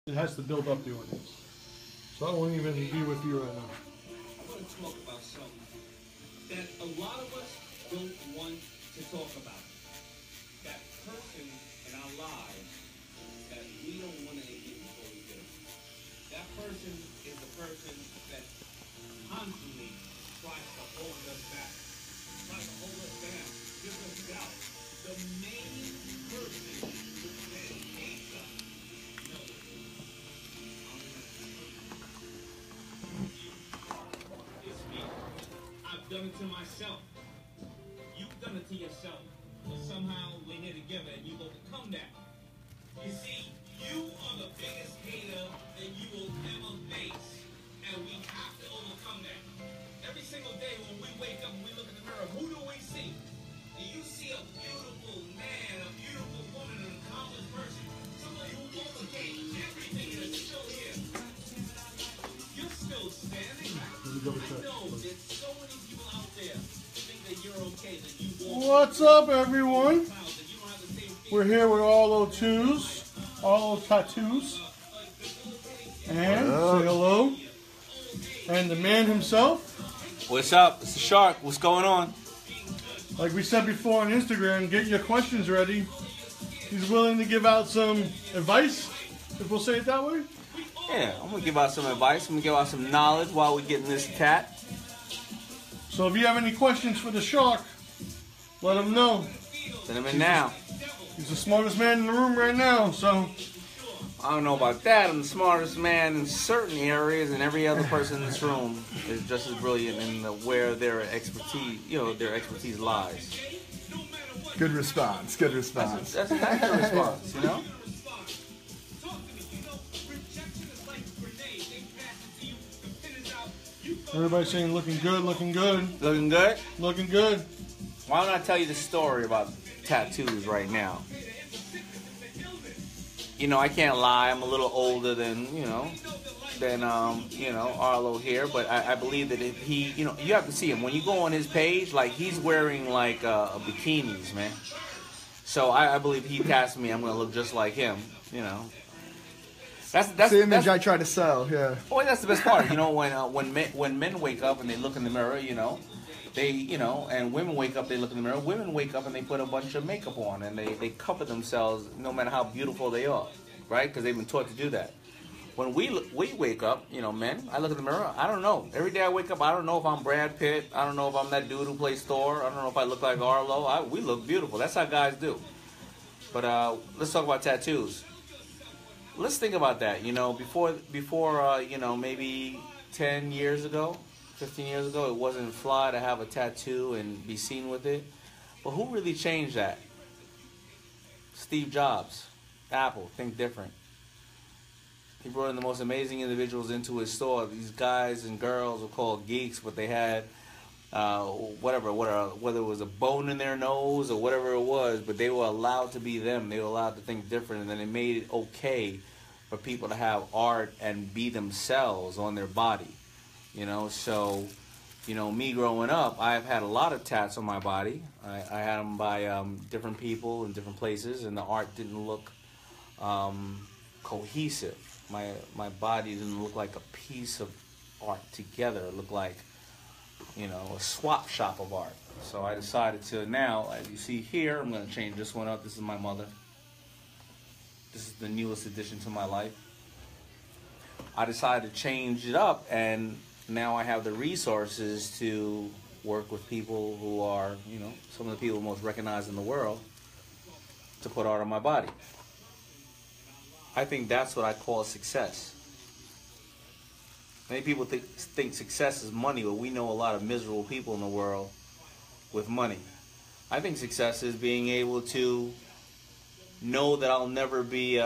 It has to build up the audience. So I won't even be with you right now. I want to talk about something that a lot of us don't want to talk about. That person in our lives that we don't want to admit before we do. That person is the person that constantly tries to hold us back, tries to hold us down, gives us doubt. The main person that hates us knows it. It's me. I've done it to myself. You've done it to yourself. But somehow we're here together and you overcome that. You see, you are the biggest hater that you will ever face. And we have to overcome that. Every single day when we wake up and we look in the mirror, who do we see? Do you see a beautiful man, a beautiful woman, an accomplished person? Somebody who overcame everything and is still here. You're still standing. I know there's so many people out there who think that you're okay, that you won't. What's up, everyone? We're here with Arlo Arlo Tattoos. And say hello. And the man himself. What's up? It's the Shark. What's going on? Like we said before on Instagram, get your questions ready. He's willing to give out some advice, if we'll say it that way. Yeah, I'm going to give out some advice. I'm going to give out some knowledge while we're getting this tat. So if you have any questions for the Shark, let him know. Send him in now. He's the smartest man in the room right now, so... I don't know about that. I'm the smartest man in certain areas, and every other person in this room is just as brilliant in where their expertise, their expertise lies. Good response. Good response. That's an accurate response, Everybody's saying looking good, looking good. Looking good? Looking good. Why don't I tell you the story about tattoos right now? I can't lie. I'm a little older than Arlo here, but I believe that if he, you have to see him. When you go on his page, like, he's wearing, like, bikinis, man. So I believe he tasked me. I'm going to look just like him, That's the image I try to sell, yeah. Oh, that's the best part. When men wake up and they look in the mirror, and women wake up, they look in the mirror. Women wake up and they put a bunch of makeup on and they cover themselves no matter how beautiful they are, right? Because they've been taught to do that. When we wake up, men, I look in the mirror, I don't know. Every day I wake up, I don't know if I'm Brad Pitt. I don't know if I'm that dude who plays Thor. I don't know if I look like Arlo. We look beautiful. That's how guys do. But let's talk about tattoos. Let's think about that. Before maybe 10 years ago, 15 years ago, it wasn't fly to have a tattoo and be seen with it. But who really changed that? Steve Jobs. Apple. Think different. He brought in the most amazing individuals into his store. These guys and girls were called geeks, but they had whether it was a bone in their nose or whatever it was, but they were allowed to be them. They were allowed to think different, and then it made it okay for people to have art and be themselves on their body. So, me growing up, I've had a lot of tats on my body. I had them by different people in different places, and the art didn't look cohesive. My body didn't look like a piece of art together. It looked like, a swap shop of art. So I decided to now, as you see here, I'm going to change this one up. This is my mother. This is the newest addition to my life. I decided to change it up, and now I have the resources to work with people who are, some of the people most recognized in the world to put art on my body. I think that's what I call success. Many people think success is money, but we know a lot of miserable people in the world with money. I think success is being able to know that I'll never be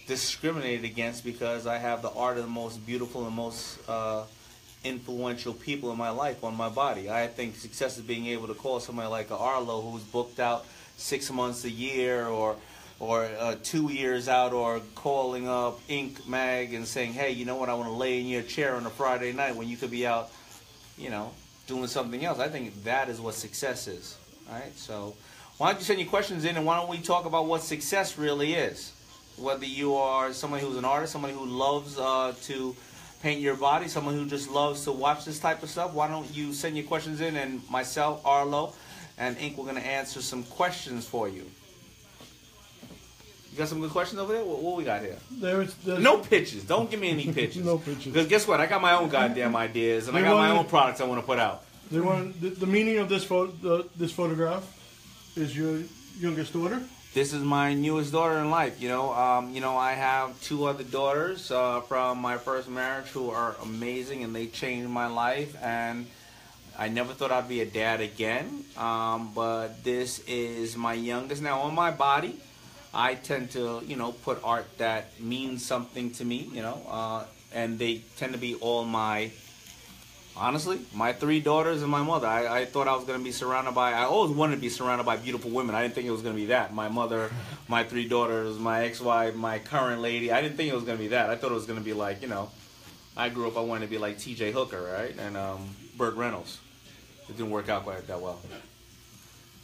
discriminated against because I have the art of the most beautiful and most influential people in my life on my body. I think success is being able to call somebody like Arlo, who's booked out 6 months a year or 2 years out, or calling up Inc. Mag and saying, hey, you know what, I want to lay in your chair on a Friday night when you could be out, doing something else. I think that is what success is. All right, so why don't you send your questions in, and why don't we talk about what success really is? Whether you are somebody who's an artist, somebody who loves to paint your body, someone who just loves to watch this type of stuff, why don't you send your questions in, and myself, Arlo, and Ink, we're going to answer some questions for you. You got some good questions over there? What we got here? There's no pitches. Don't give me any pitches. No pitches. Because guess what? I got my own goddamn ideas, and I got my own products I want to put out. They want the meaning of this photograph is your youngest daughter. This is my newest daughter in life. I have 2 other daughters from my first marriage who are amazing, and they changed my life. And I never thought I'd be a dad again. But this is my youngest. Now, on my body, I tend to, put art that means something to me, and they tend to be all honestly, my 3 daughters and my mother. I thought I was going to be I always wanted to be surrounded by beautiful women. I didn't think it was going to be that. My mother, my 3 daughters, my ex-wife, my current lady. I didn't think it was going to be that. I thought it was going to be like, I grew up, I wanted to be like T.J. Hooker, right? And Burt Reynolds. It didn't work out quite that well.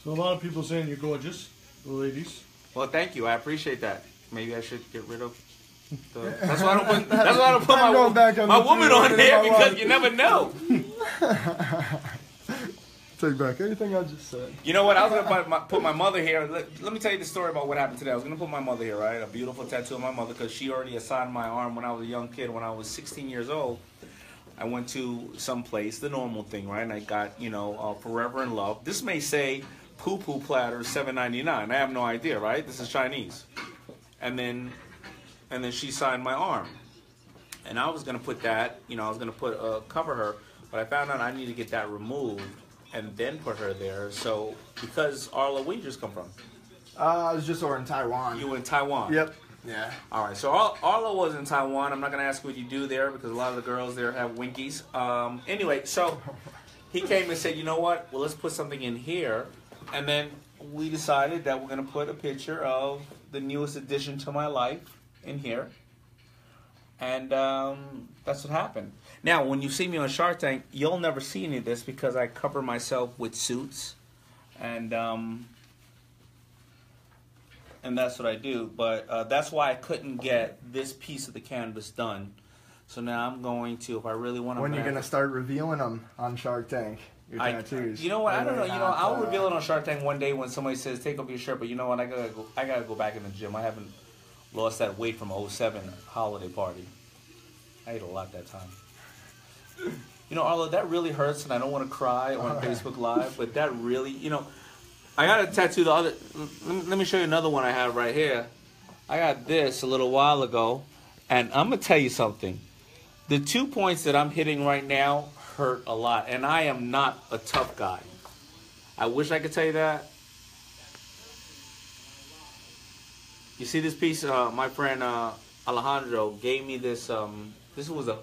So a lot of people saying you're gorgeous, the ladies. Well, thank you. I appreciate that. Maybe I should get rid of that's why I don't put my woman on there, because you never know. Take back everything I just said. You know what? I was going to put my mother here. Let me tell you the story about what happened today. I was going to put my mother here, right? A beautiful tattoo of my mother, because she already assigned my arm when I was a young kid. When I was 16 years old, I went to some place, the normal thing, right? And I got, Forever in Love. This may say poo-poo platter $7.99. I have no idea, right? This is Chinese. And then she signed my arm. And I was going to put that, I was going to cover her, but I found out I need to get that removed and then put her there. So, because Arlo, where you just come from? I was just over in Taiwan. You were in Taiwan? Yep. Yeah. All right. So Arlo was in Taiwan. I'm not going to ask what you do there, because a lot of the girls there have winkies. Anyway, so he came and said, you know what? Well, let's put something in here. And then we decided that we're going to put a picture of the newest addition to my life in here. And that's what happened. Now, when you see me on Shark Tank, you'll never see any of this, because I cover myself with suits. And that's what I do. But that's why I couldn't get this piece of the canvas done. So now I'm going to, if I really want to... When you're going to start revealing them on Shark Tank, your tattoos. You know what? I don't know. I'll reveal it on Shark Tank one day when somebody says, take off your shirt. But you know what? I gotta go back in the gym. I haven't lost that weight from 07 holiday party. I ate a lot that time. Arlo, that really hurts, and I don't want to cry on Facebook Live, but that really, I got a tattoo let me show you another one I have right here. I got this a little while ago, and I'm going to tell you something. The 2 points that I'm hitting right now hurt a lot, and I am not a tough guy. I wish I could tell you that. You see this piece? My friend Alejandro gave me this. This was a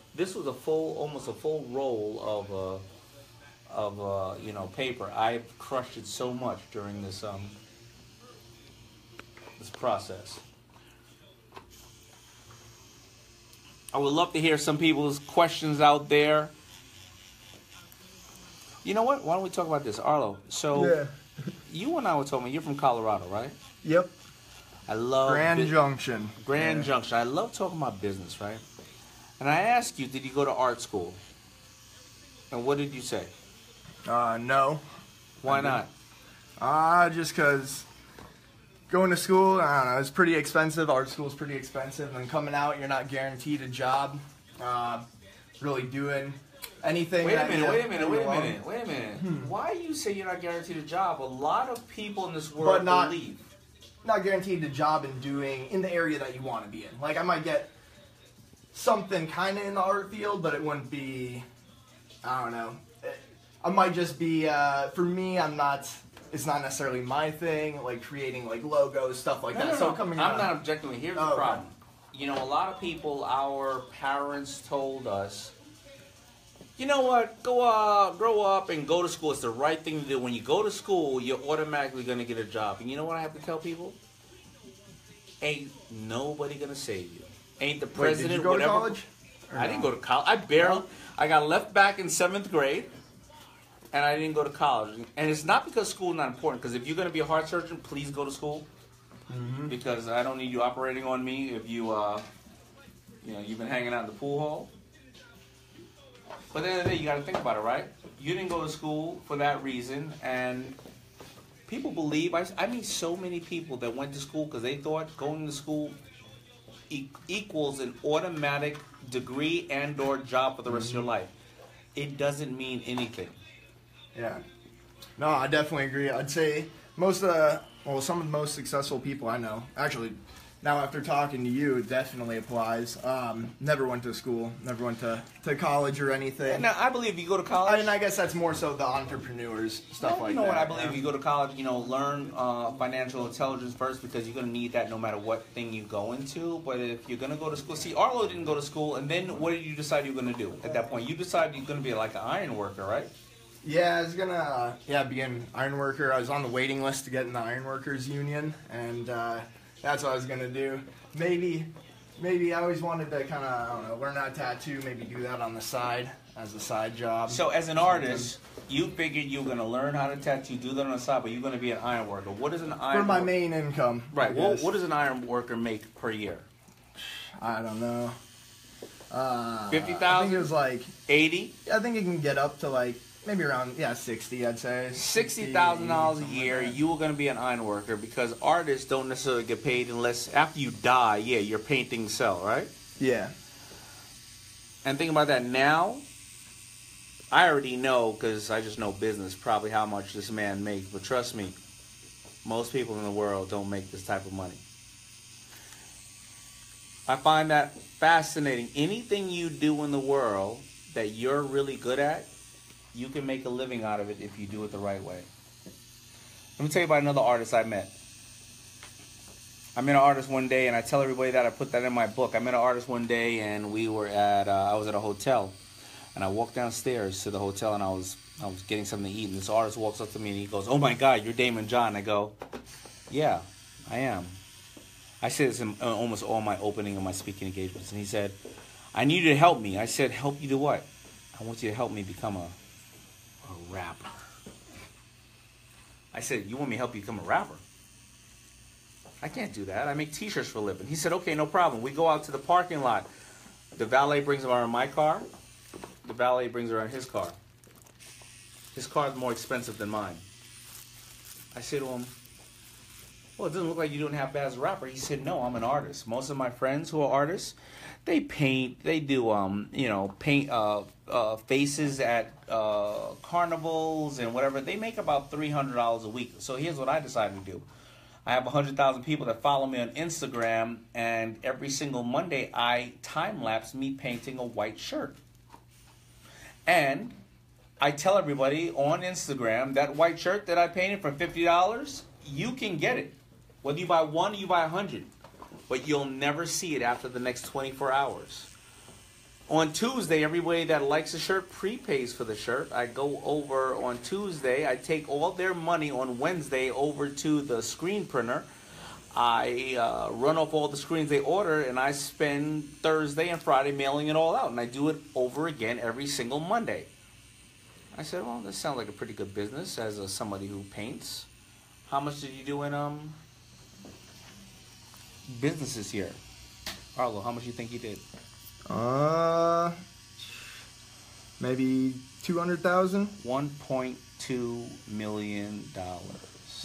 almost a full roll of paper. I crushed it so much during this process. I would love to hear some people's questions out there. You know what? Why don't we talk about this, Arlo? So, yeah. You and I were talking. You're from Colorado, right? Yep. I love Grand Junction. Grand Junction. I love talking about business, right? And I asked you, did you go to art school? And what did you say? No. Why not? Just because going to school, I don't know, it's pretty expensive. Art school is pretty expensive. And coming out, you're not guaranteed a job. Really doing anything. Wait a minute. Why you say you're not guaranteed a job? A lot of people in this world believe. Not guaranteed a job in the area that you want to be in. Like, I might get something kind of in the art field, but it wouldn't be, I don't know. I might just be, for me, it's not necessarily my thing, like creating like logos, stuff like that. No. I'm not objecting. Here's the problem. A lot of people, our parents told us, you know what, grow up and go to school. It's the right thing to do. When you go to school, you're automatically going to get a job. And you know what I have to tell people? Ain't nobody going to save you. Ain't the president, did you go to college? I didn't go to college. I got left back in 7th grade, and I didn't go to college. And it's not because school is not important, because if you're going to be a heart surgeon, please go to school. because I don't need you operating on me if you, you've been hanging out in the pool hall. But at the end of the day, you got to think about it, right? You didn't go to school for that reason, and people believe. I meet so many people that went to school because they thought going to school equals an automatic degree and/or job for the rest of your life. It doesn't mean anything. Yeah. No, I definitely agree. I'd say some of the most successful people I know, actually, now after talking to you, it definitely applies. Never went to school, never went to college or anything. Now, I believe you go to college. I guess that's more so the entrepreneurs, stuff like that. You know what? I believe you go to college, learn financial intelligence first, because you're going to need that no matter what thing you go into. But if you're going to go to school, see, Arlo didn't go to school, and then what did you decide you were going to do at that point? You decided you're going to be like an iron worker, right? Yeah, I was gonna be an iron worker. I was on the waiting list to get in the iron workers union, and that's what I was gonna do. Maybe I always wanted to kind of learn how to tattoo. Maybe do that on the side as a side job. So as an artist, you figured you were gonna learn how to tattoo, do that on the side, but you're gonna be an iron worker. What is an iron? For my main income, right? What does an iron worker make per year? I don't know. 50,000. I think it was like 80. I think it can get up to like. Maybe around 60, I'd say. $60,000 a year. You were going to be an iron worker, because artists don't necessarily get paid unless after you die. Yeah, your paintings sell, right? Yeah. And think about that now. I already know, because I just know business, probably how much this man makes. But trust me, most people in the world don't make this type of money. I find that fascinating. Anything you do in the world that you're really good at, you can make a living out of it if you do it the right way. Let me tell you about another artist I met. I met an artist one day, and I tell everybody that. I put that in my book. I met an artist one day, and I was at a hotel, and I walked downstairs to the hotel, and I was getting something to eat, and this artist walks up to me, and he goes, "Oh my God, you're Daymond John." I go, "Yeah, I am." I say this in almost all my opening and my speaking engagements, and he said, "I need you to help me." I said, "Help you do what?" "I want you to help me become a rapper." I said, "You want me to help you become a rapper?" "I can't do that. I make t-shirts for a living." He said, "Okay, no problem. We go out to the parking lot. The valet brings her in my car. The valet brings her in his car. His car is more expensive than mine." I said to him, "Well, it doesn't look like you doing half bad as a rapper." He said, "No, I'm an artist. Most of my friends who are artists, they paint, they do, paint faces at carnivals and whatever. They make about $300 a week. So here's what I decided to do. I have 100,000 people that follow me on Instagram, and every single Monday I time-lapse me painting a white shirt. And I tell everybody on Instagram, that white shirt that I painted for $50, you can get it. Whether you buy one or you buy 100. But you'll never see it after the next 24 hours. On Tuesday, everybody that likes the shirt prepays for the shirt. I go over on Tuesday. I take all their money on Wednesday over to the screen printer. I run off all the screens they order, and I spend Thursday and Friday mailing it all out. And I do it over again every single Monday. I said, well, this sounds like a pretty good business as somebody who paints. How much did you do in businesses here? Arlo, how much do you think you did? Maybe 200,000. $1.2 million.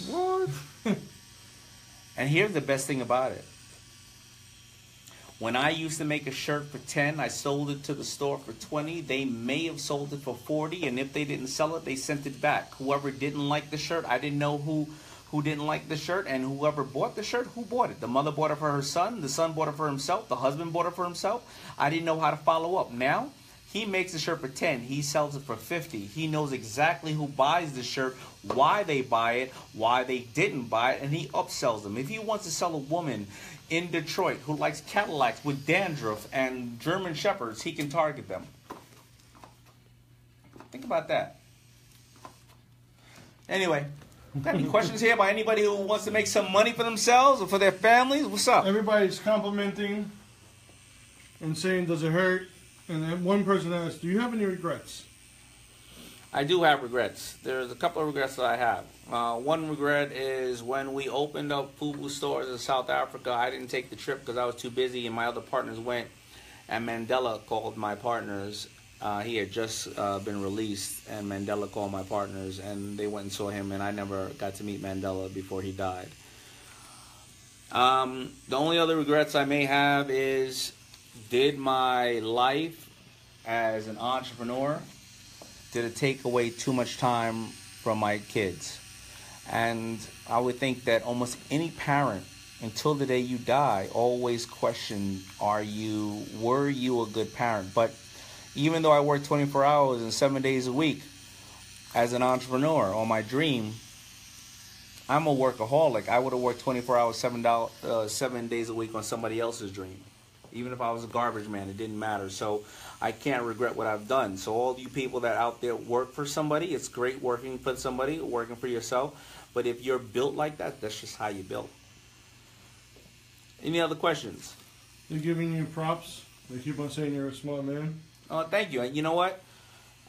What? And here's the best thing about it. When I used to make a shirt for 10, I sold it to the store for 20. They may have sold it for 40, and if they didn't sell it, they sent it back. Whoever didn't like the shirt, I didn't know who didn't like the shirt, and whoever bought the shirt, who bought it? The mother bought it for her son, the son bought it for himself, the husband bought it for himself. I didn't know how to follow up. Now, he makes the shirt for 10, he sells it for 50. He knows exactly who buys the shirt, why they buy it, why they didn't buy it, and he upsells them. If he wants to sell a woman in Detroit who likes Cadillacs with dandruff and German Shepherds, he can target them. Think about that. Anyway, got any questions here by anybody who wants to make some money for themselves or for their families? What's up? Everybody's complimenting and saying, does it hurt? And then one person asked, do you have any regrets? I do have regrets. There's a couple of regrets that I have. One regret is when we opened up FUBU stores in South Africa, I didn't take the trip because I was too busy and my other partners went. And Mandela called my partners. He had just been released, and Mandela called my partners, and they went and saw him, and I never got to meet Mandela before he died. The only other regrets I may have is, did my life as an entrepreneur, did it take away too much time from my kids? And I would think that almost any parent, until the day you die, always question, were you a good parent? But even though I work 24 hours and 7 days a week as an entrepreneur on my dream, I'm a workaholic. I would have worked 24 hours, 7 days a week on somebody else's dream. Even if I was a garbage man, it didn't matter. So I can't regret what I've done. So all you people that out there work for somebody, it's great working for somebody, working for yourself. But if you're built like that, that's just how you're built. Any other questions? They're giving you props. They keep on saying you're a smart man. Oh, thank you. You know what?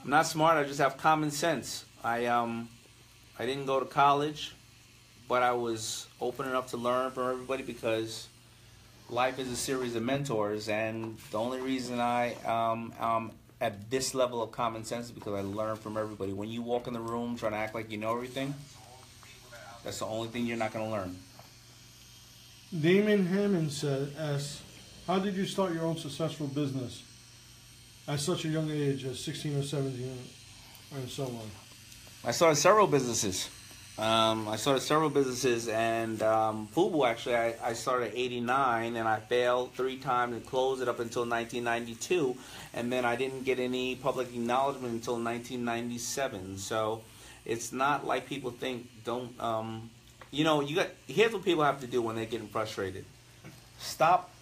I'm not smart. I just have common sense. I didn't go to college, but I was open enough to learn from everybody because life is a series of mentors, and the only reason I am at this level of common sense is because I learn from everybody. When you walk in the room trying to act like you know everything, that's the only thing you're not going to learn. Damon Hammond asks, how did you start your own successful business at such a young age, as 16 or 17, and so on? I started several businesses. And FUBU, actually, I started in 89, and I failed 3 times and closed it up until 1992, and then I didn't get any public acknowledgement until 1997. So it's not like people think, here's what people have to do when they're getting frustrated. Stop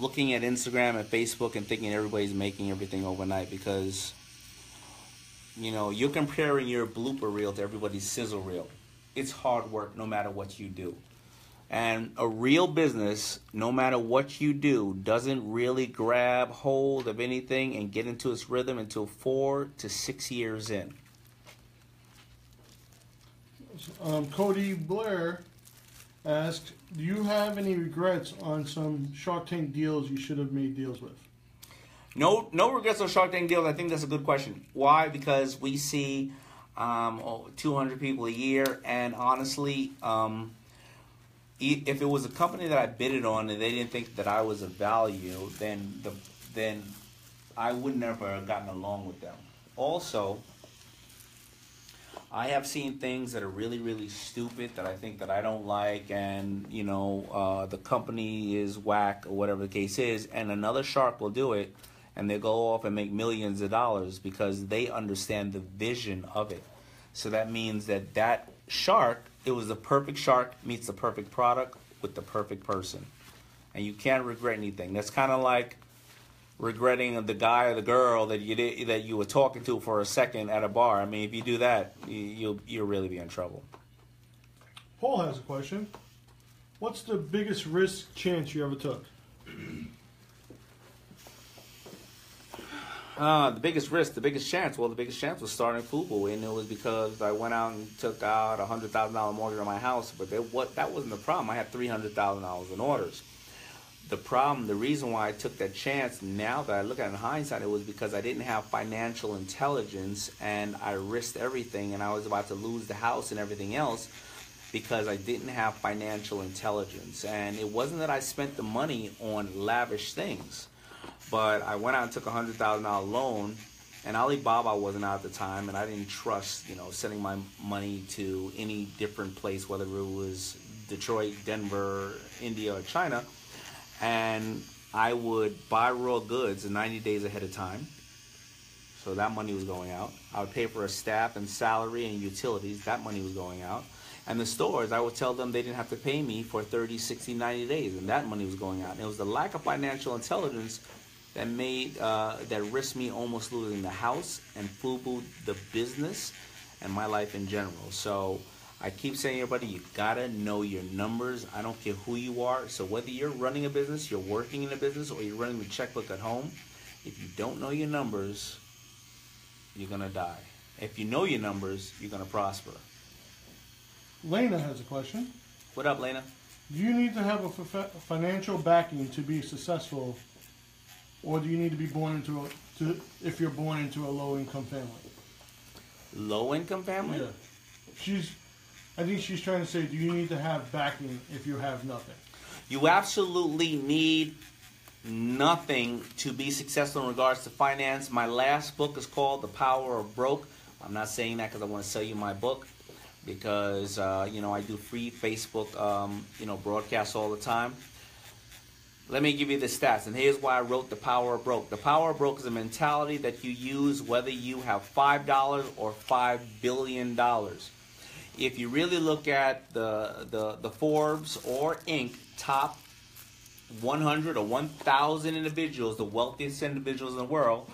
looking at Instagram and Facebook and thinking everybody's making everything overnight, because you're comparing your blooper reel to everybody's sizzle reel. It's hard work no matter what you do. And a real business, no matter what you do, doesn't really grab hold of anything and get into its rhythm until 4 to 6 years in. Cody Blair asked, do you have any regrets on some Shark Tank deals you should have made deals with? No regrets on Shark Tank deals. I think that's a good question. Why? Because we see 200 people a year, and honestly, if it was a company that I bidded on and they didn't think that I was of value, then I would never have gotten along with them. Also, I have seen things that are really, really stupid that I think that I don't like, and the company is whack or whatever the case is, and another shark will do it, and they go off and make millions of dollars because they understand the vision of it. So that means that shark, it was the perfect shark meets the perfect product with the perfect person, and you can't regret anything. That's kind of like regretting the guy or the girl that you were talking to for a second at a bar. I mean, if you do that, you'll really be in trouble. Paul has a question. What's the biggest risk chance you ever took? The biggest risk, the biggest chance. Well, the biggest chance was starting FUBU, and it was because I went out and took out a $100,000 mortgage on my house. But that wasn't the problem. I had $300,000 in orders. The reason why I took that chance, now that I look at it in hindsight, it was because I didn't have financial intelligence, and I risked everything, and I was about to lose the house and everything else because I didn't have financial intelligence. And it wasn't that I spent the money on lavish things, but I went out and took a $100,000 loan, and Alibaba wasn't out at the time, and I didn't trust, sending my money to any different place, whether it was Detroit, Denver, India, or China. And I would buy raw goods 90 days ahead of time, so that money was going out. I would pay for a staff and salary and utilities. That money was going out. And the stores, I would tell them they didn't have to pay me for 30, 60, 90 days, and that money was going out. And it was the lack of financial intelligence that risked me almost losing the house and FUBU, the business, and my life in general. So I keep saying, everybody, you gotta know your numbers. I don't care who you are. So whether you're running a business, you're working in a business, or you're running the checkbook at home, if you don't know your numbers, you're going to die. If you know your numbers, you're going to prosper. Lena has a question. What up, Lena? Do you need to have a financial backing to be successful, or do you need to be if you're born into a low-income family? Low-income family? Yeah. I think she's trying to say, do you need to have backing if you have nothing? You absolutely need nothing to be successful in regards to finance. My last book is called The Power of Broke. I'm not saying that because I want to sell you my book, because I do free Facebook broadcasts all the time. Let me give you the stats, and here's why I wrote The Power of Broke. The Power of Broke is a mentality that you use whether you have $5 or $5 billion. If you really look at the Forbes or Inc. top 100 or 1,000 individuals, the wealthiest individuals in the world,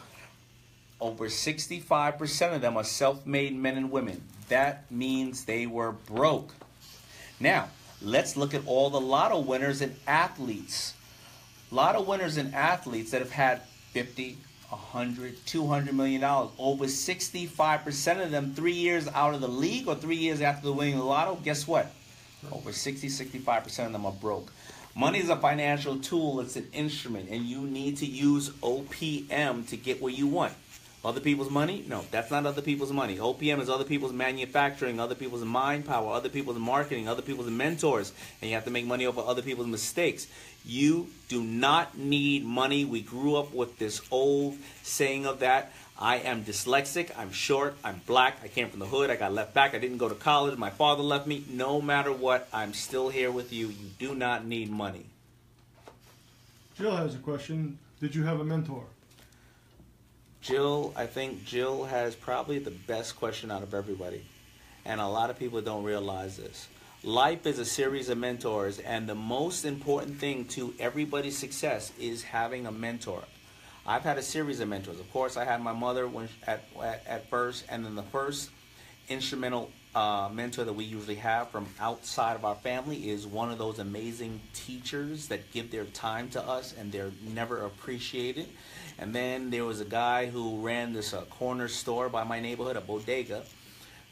over 65% of them are self-made men and women. That means they were broke. Now, let's look at all the lotto winners and athletes. Lotto winners and athletes that have had 50, 100, $200 million. Over 65% of them 3 years out of the league or 3 years after winning the lotto, guess what? Over 60, 65% of them are broke. Money is a financial tool. It's an instrument, and you need to use OPM to get where you want. Other people's money? No, that's not other people's money. OPM is other people's manufacturing, other people's mind power, other people's marketing, other people's mentors, and you have to make money off of other people's mistakes. You do not need money. We grew up with this old saying of that. I am dyslexic, I'm short, I'm black, I came from the hood, I got left back, I didn't go to college, my father left me. No matter what, I'm still here with you. You do not need money. Jill has a question. Did you have a mentor? I think Jill has probably the best question out of everybody. And a lot of people don't realize this. Life is a series of mentors, and the most important thing to everybody's success is having a mentor. I've had a series of mentors. Of course, I had my mother at first, and then the first instrumental mentor that we usually have from outside of our family is one of those amazing teachers that give their time to us, and they're never appreciated. And then there was a guy who ran this corner store by my neighborhood, a bodega.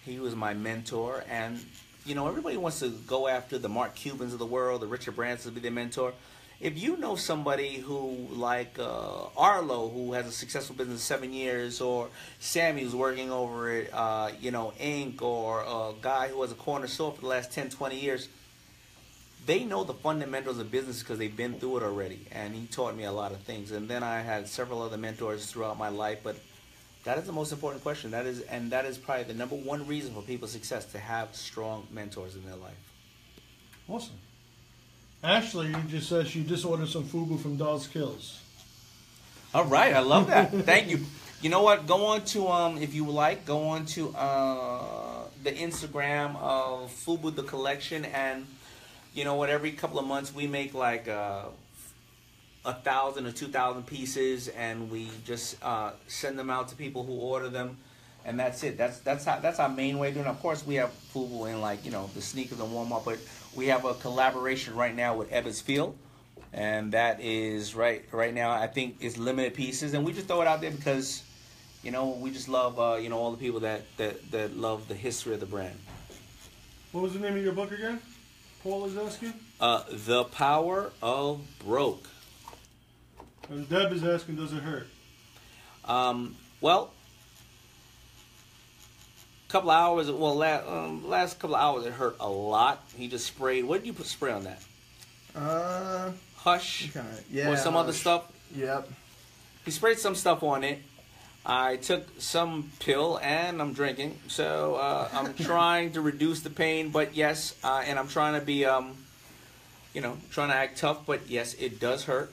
He was my mentor, and everybody wants to go after the Mark Cubans of the world, the Richard Bransons to be their mentor. If you know somebody who, like Arlo, who has a successful business 7 years, or Sammy who's working over at, Inc., or a guy who has a corner store for the last 10, 20 years, they know the fundamentals of business because they've been through it already. And he taught me a lot of things. And then I had several other mentors throughout my life. But that is the most important question. That is probably the number one reason for people's success, to have strong mentors in their life. Awesome. Ashley just says she just ordered some FUBU from Dawes Kills. All right, I love that. Thank you. You know what? Go on to if you would like, go on to the Instagram of FUBU the Collection, and every couple of months we make like 1,000 or 2,000 pieces, and we just send them out to people who order them. And that's it. That's our main way of doing it. Of course, we have FUBU in the sneakers and warm up, but we have a collaboration right now with Ebbets Field, and that is right now. I think it's limited pieces, and we just throw it out there because we just love all the people that love the history of the brand. What was the name of your book again? Paul is asking. The Power of Broke. And Deb is asking, does it hurt? Well. Couple of hours, last couple of hours it hurt a lot. He just sprayed. What did you spray on that? Hush, or some other stuff. Yep. He sprayed some stuff on it. I took some pill and I'm drinking, so I'm trying to reduce the pain. But yes, and I'm trying to be, trying to act tough. But yes, it does hurt.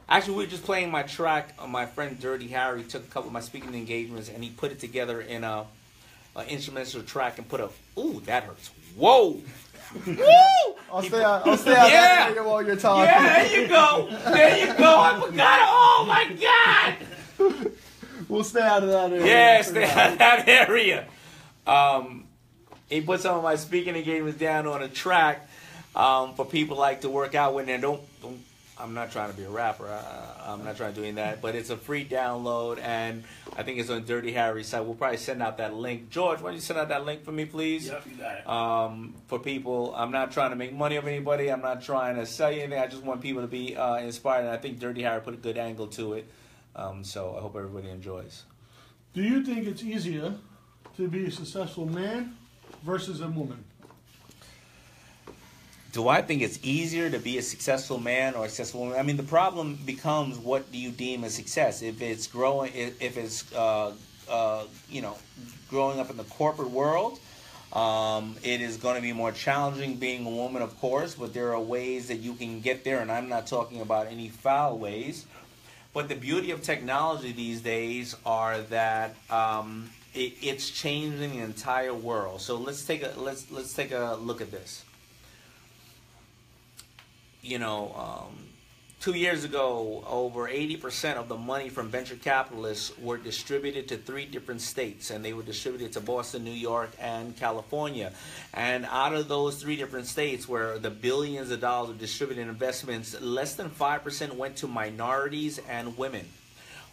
Actually, we were just playing my track. My friend Dirty Harry took a couple of my speaking engagements and he put it together in a instrumental track and put a, ooh, that hurts. Whoa! Woo! I'll stay out there while you're talking. Yeah, there you go. There you go. I forgot. Oh my God. We'll stay out of that area. Yeah, stay out of that area. He put some of my speaking engagements down on a track for people like to work out when they don't I'm not trying to be a rapper. I'm not trying to do any of that. But it's a free download, and I think it's on Dirty Harry's site. We'll probably send out that link. George, why don't you send out that link for me, please? Yep, you got it. For people, I'm not trying to make money off anybody. I'm not trying to sell you anything. I just want people to be inspired, and I think Dirty Harry put a good angle to it. So I hope everybody enjoys. Do you think it's easier to be a successful man versus a woman? Do I think it's easier to be a successful man or a successful woman? I mean, the problem becomes, what do you deem as success? If it's growing, if it's you know, growing up in the corporate world, it is going to be more challenging being a woman, of course. But there are ways that you can get there, and I'm not talking about any foul ways. But the beauty of technology these days are that it's changing the entire world. So let's take a look at this. You know, 2 years ago, over 80% of the money from venture capitalists were distributed to 3 different states, and they were distributed to Boston, New York, and California. And out of those 3 different states where the billions of dollars were distributed in investments, less than 5% went to minorities and women.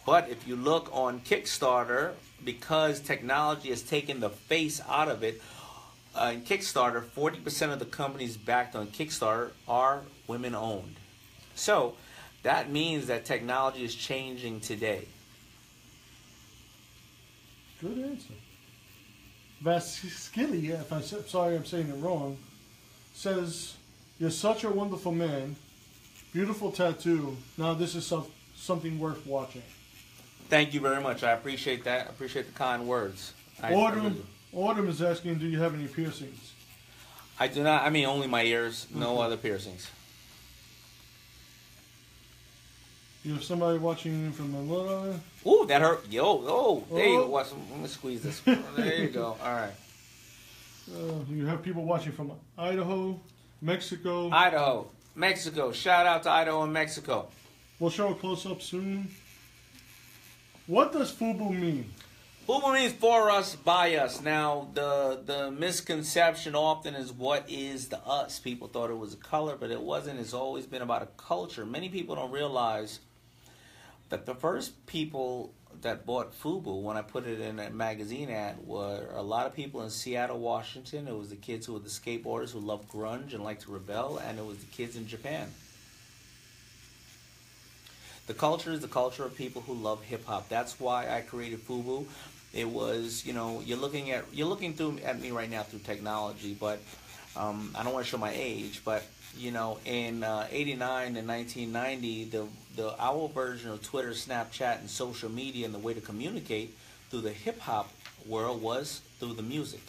But if you look on Kickstarter, because technology has taken the face out of it, in Kickstarter, 40% of the companies backed on Kickstarter are women-owned. So that means that technology is changing today. Good answer. Vaskili, if I'm sorry I'm saying it wrong, says, "You're such a wonderful man. Beautiful tattoo. Now this is something worth watching." Thank you very much. I appreciate that. I appreciate the kind words. Autumn is asking, do you have any piercings? I do not. I mean, only my ears. No other piercings. You have somebody watching from Manila. Ooh, that hurt. There you go. Watch. Let me squeeze this. There you go. All right. You have people watching from Idaho, Mexico. Idaho, Mexico. Shout out to Idaho and Mexico. We'll show a close-up soon. What does FUBU mean? FUBU means for us, by us. Now, the misconception often is, what is the us? People thought it was a color, but it wasn't. It's always been about a culture. Many people don't realize that the first people that bought FUBU, when I put it in a magazine ad, were a lot of people in Seattle, Washington. It was the kids who were the skateboarders who loved grunge and liked to rebel, and it was the kids in Japan. The culture is the culture of people who love hip-hop. That's why I created FUBU. It was, you know, you're looking at me right now through technology, but I don't want to show my age, but you know, in '89 and 1990, our version of Twitter, Snapchat, and social media, and the way to communicate through the hip-hop world was through the music.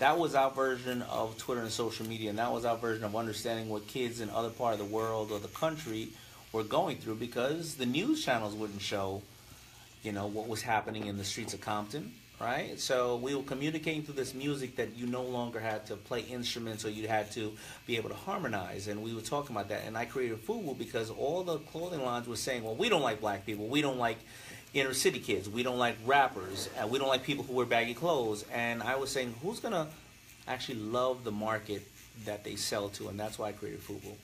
That was our version of Twitter and social media, and that was our version of understanding what kids in other part of the world or the country were going through, because the news channels wouldn't show, you know, what was happening in the streets of Compton, right? So we were communicating through this music that you no longer had to play instruments, or you had to be able to harmonize, and we were talking about that. And I created FUBU because all the clothing lines were saying, well, we don't like black people, we don't like inner city kids, we don't like rappers, we don't like people who wear baggy clothes. And I was saying, who's gonna actually love the market that they sell to? And that's why I created FUBU.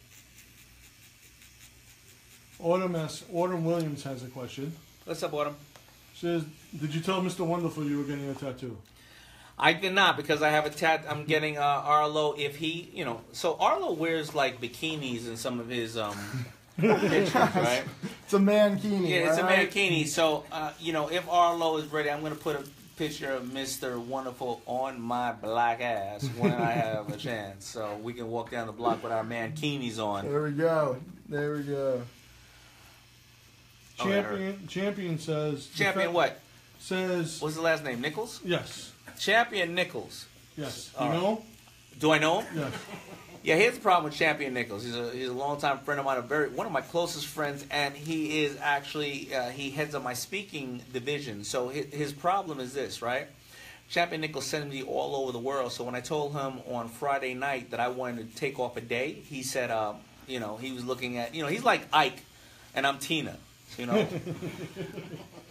Autumn Williams has a question. What's up, Autumn? Says, did you tell Mr. Wonderful you were getting a tattoo? I did not, because I have a I'm getting Arlo. If he, you know, so Arlo wears like bikinis in some of his pictures, right? It's a mankini. Yeah, it's right? a mankini. So you know, if Arlo is ready, I'm going to put a picture of Mr. Wonderful on my black ass when I have a chance, so we can walk down the block with our mankinis on. There we go. There we go. Champion says... Champion what? Says... What's the last name? Nichols? Yes. Champion Nichols. Yes. You know him? Do I know him? Yes. Yeah, here's the problem with Champion Nichols. He's a longtime friend of mine, one of my closest friends, and he is actually, he heads up my speaking division. So his problem is this, right? Champion Nichols sends me all over the world. So when I told him on Friday night that I wanted to take off a day, he said, you know, he was looking at, you know, he's like Ike, and I'm Tina. You know,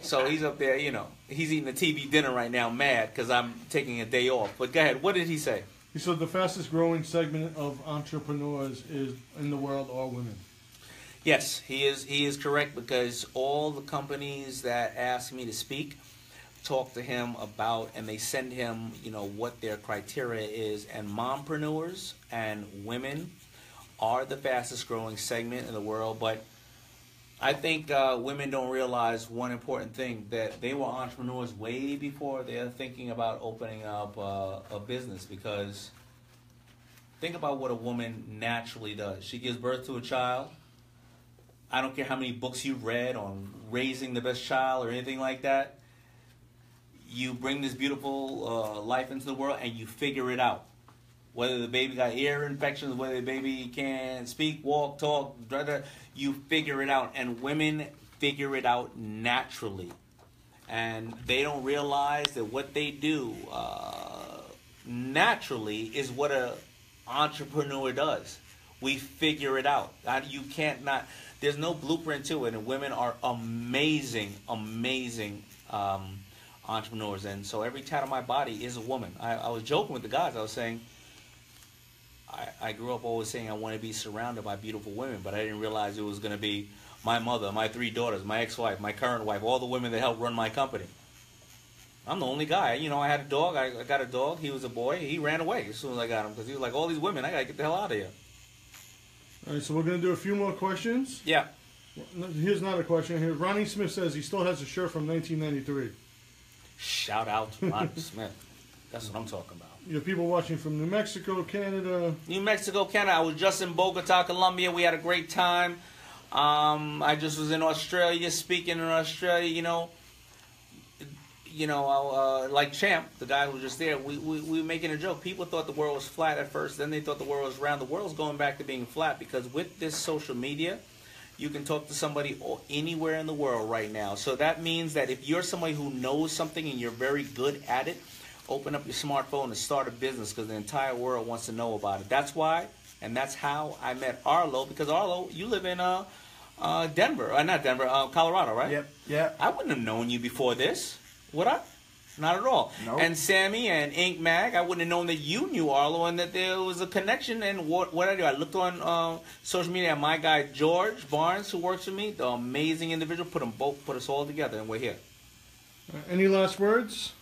so he's up there, you know, he's eating a TV dinner right now, mad because I'm taking a day off. But go ahead, what did he say? He said the fastest growing segment of entrepreneurs is in the world are women. Yes, he is. He is correct because all the companies that ask me to speak talk to him about, and they send him, what their criteria is. And mompreneurs and women are the fastest growing segment in the world. But I think women don't realize one important thing, that they were entrepreneurs way before they're thinking about opening up a business. Because think about what a woman naturally does. She gives birth to a child. I don't care how many books you've read on raising the best child or anything like that. You bring this beautiful life into the world and you figure it out. Whether the baby got ear infections, whether the baby can speak, walk, talk, you figure it out. And women figure it out naturally. And they don't realize that what they do naturally is what an entrepreneur does. We figure it out. You can't not. There's no blueprint to it. And women are amazing, amazing entrepreneurs. And so every tat on my body is a woman. I was joking with the guys. I was saying, I grew up always saying I want to be surrounded by beautiful women, but I didn't realize it was going to be my mother, my 3 daughters, my ex-wife, my current wife, all the women that help run my company. I'm the only guy. I had a dog. I got a dog. He was a boy. He ran away as soon as I got him because he was like, all these women, I got to get the hell out of here. All right, so we're going to do a few more questions. Yeah. Here's another question here. Ronnie Smith says he still has a shirt from 1993. Shout out to Ronnie Smith. That's what I'm talking about. You have people watching from New Mexico, Canada. New Mexico, Canada. I was just in Bogota, Colombia. We had a great time. I just was in Australia, speaking in Australia, like Champ, the guy who was just there, we were making a joke. People thought the world was flat at first, then they thought the world was round. The world's going back to being flat because with this social media, you can talk to somebody anywhere in the world right now. So that means that if you're somebody who knows something and you're very good at it, open up your smartphone and start a business because the entire world wants to know about it. That's why, and that's how I met Arlo, because Arlo, you live in Denver, not Denver, Colorado, right? Yep, yeah. I wouldn't have known you before this, would I? Not at all. Nope. And Sammy and Ink Mag, I wouldn't have known that you knew Arlo and that there was a connection. And what I do, I looked on social media at my guy George Barnes, who works with me, the amazing individual, put us all together, and we're here. Any last words?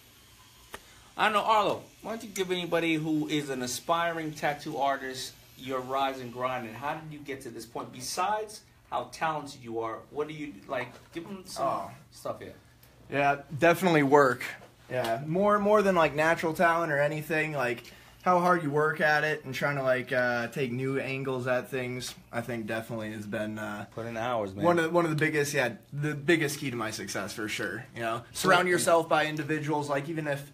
I don't know, Arlo, why don't you give anybody who is an aspiring tattoo artist your rise and grind, and how did you get to this point? Besides how talented you are, what do you, give them some stuff here. Yeah, definitely work. Yeah, more than natural talent or anything, how hard you work at it and trying to take new angles at things. I think definitely has been put in hours, man. One of the biggest key to my success for sure. Surround yourself by individuals, even if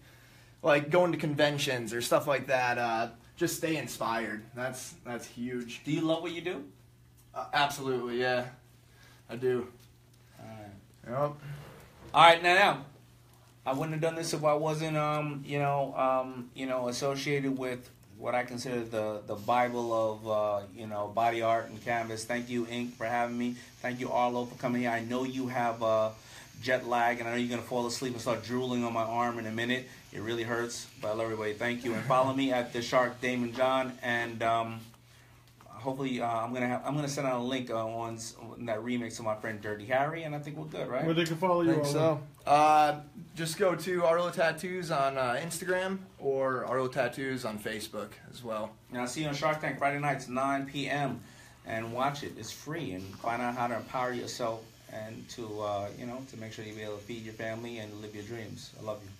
going to conventions or stuff like that. Just stay inspired. That's huge. Do you love what you do? Absolutely, yeah, I do. All right. Yep. All right, now, I wouldn't have done this if I wasn't, associated with what I consider the Bible of, body art and canvas. Thank you, Ink, for having me. Thank you, Arlo, for coming here. I know you have jet lag, and I know you're going to fall asleep and start drooling on my arm in a minute. It really hurts, but I love everybody. Thank you, and follow me at the Shark Daymond John, and hopefully I'm gonna send out a link on that remix of my friend Dirty Harry, and I think we're good, right? Where they can follow you. I think so. Just go to Arlo Tattoos on Instagram or Arlo Tattoos on Facebook as well. And I'll see you on Shark Tank Friday nights, 9 p.m. and watch it. It's free, and find out how to empower yourself and to to make sure you be able to feed your family and live your dreams. I love you.